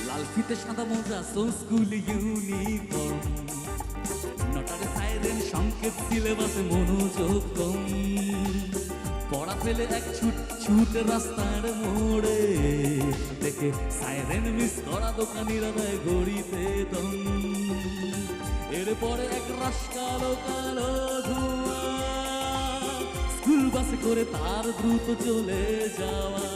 লাল ফিতে সাদা মোজা স্কুল ইউনিফর্ম, নটারে সাইরেন সংকেত সিলেবাসে মনোযোগ কম। পড়া ফেলে এক ছুট রাস্তার মোড়ে, দেখে সাইরেন মিস করা দোকানিরা দেয় ঘড়িতে দম। এরপরে এক রাশ কালো কালো ধোঁয়া, স্কুল বাসে করে তার দ্রুত চলে যাওয়া।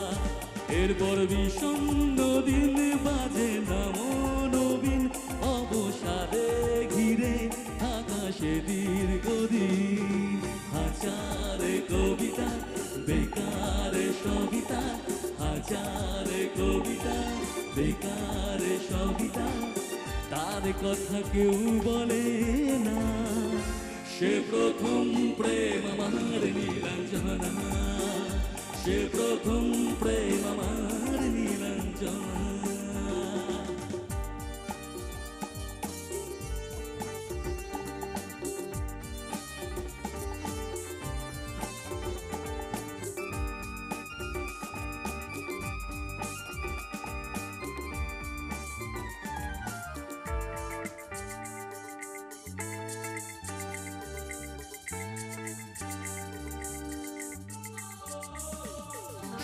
এরপর বিষণ্ণ দিন বাজে নামো নবীন, অবসাদে ঘিরে আকাশে দীর্ঘদিন। হাজারে কবিতা বেকার সবিতা, হাজারে কবিতা বেকার সবিতা, তার কথা কেউ বলে না। সে প্রথম প্রেম আমার নীলাঞ্জনা, সে প্রথম প্রেম আমার নীলাঞ্জনা।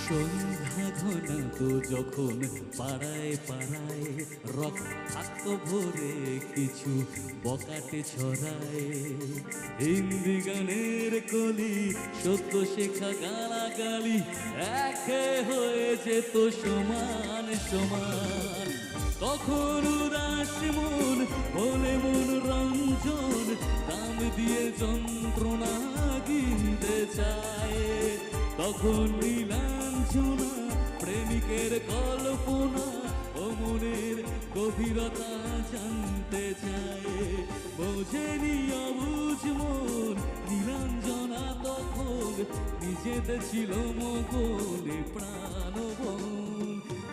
সন্ধ্যা ঘনাতো যখন পাড়ায় পাড়ায়, রক্তাক্ত ভরে কিছু বকাটে ছড়ায়। হিন্দি গানের কলি সত্য শেখা গালাগালি, একে হয়ে যেত সমান সমান। তখন উদাস মন বলে মনোরঞ্জন, দাম দিয়ে যন্ত্রণা কিনতে চায়। তখন নীলাঞ্জনা প্রেমিকের কল্পনা ও মনের গভীরতা জানতে চায়। বোঝেনি অবুঝ মন নীলাঞ্জনা তখন, নিজেতে ছিল মগনে প্রাণবন।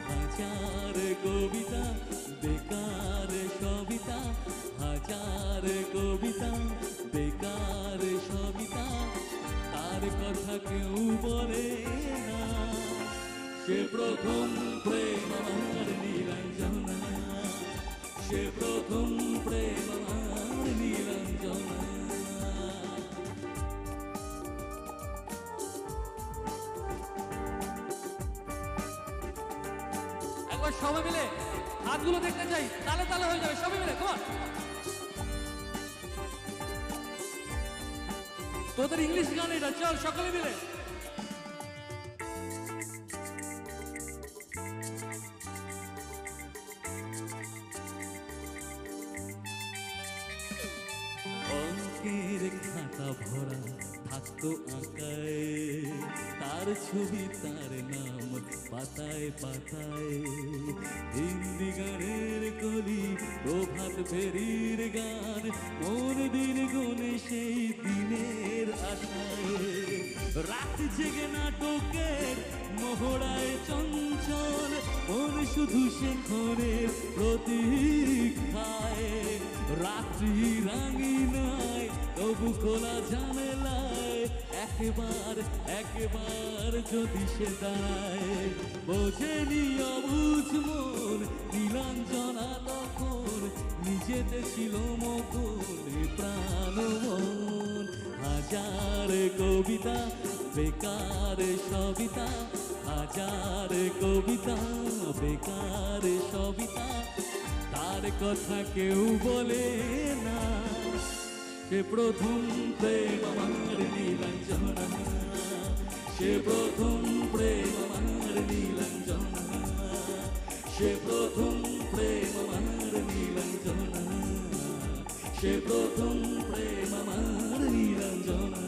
হাজার কবিতা বেকার সবিতা, হাজার কবিতা বেকার সবিতা, তার কথা কেউ বলে না। সে প্রথম প্রেম আমার নীলাঞ্জনা, সে প্রথম প্রেম আমার নীলাঞ্জনা। একবার সবাই মিলে হাতগুলো দেখতে চাই, তালে তালে হয়ে যাবে সবাই মিলে। কমান, তোদের ইংলিশ গান এটা, চল সকলে মিলে। অঙ্কের খাতা ভরা থাকতো আঁকায়, তার ছবি তার নাম পাতায় পাতায়। হিন্দি গানের কলি প্রভাত ফেরির গান, মন দিন গুনে সেই দিনের আশায়। রাত জেগে নাটকের মহড়ায় চঞ্চল, মন শুধু সেখানের প্রতীক্ষায়। রাত্রি রাঙিনায় তবু খোলা জানালায়, একবার একবার যদি সে দাঁড়ায়। বোঝেনি অবুঝ মন নীলাঞ্জনা তখন, নিজেতে ছিল মগনে প্রাণবন। হাজার কবিতা বেকার সবিতা, হাজার কবিতা বেকার সবিতা, তার কথা কেউ বলে না। সে প্রথম প্রেম আমার নীলাঞ্জনা, সে প্রথম প্রেম আমার নীলাঞ্জনা, সে প্রথম প্রেম আমার নীলাঞ্জনা, সে প্রথম প্রেম আমার নীলাঞ্জনা।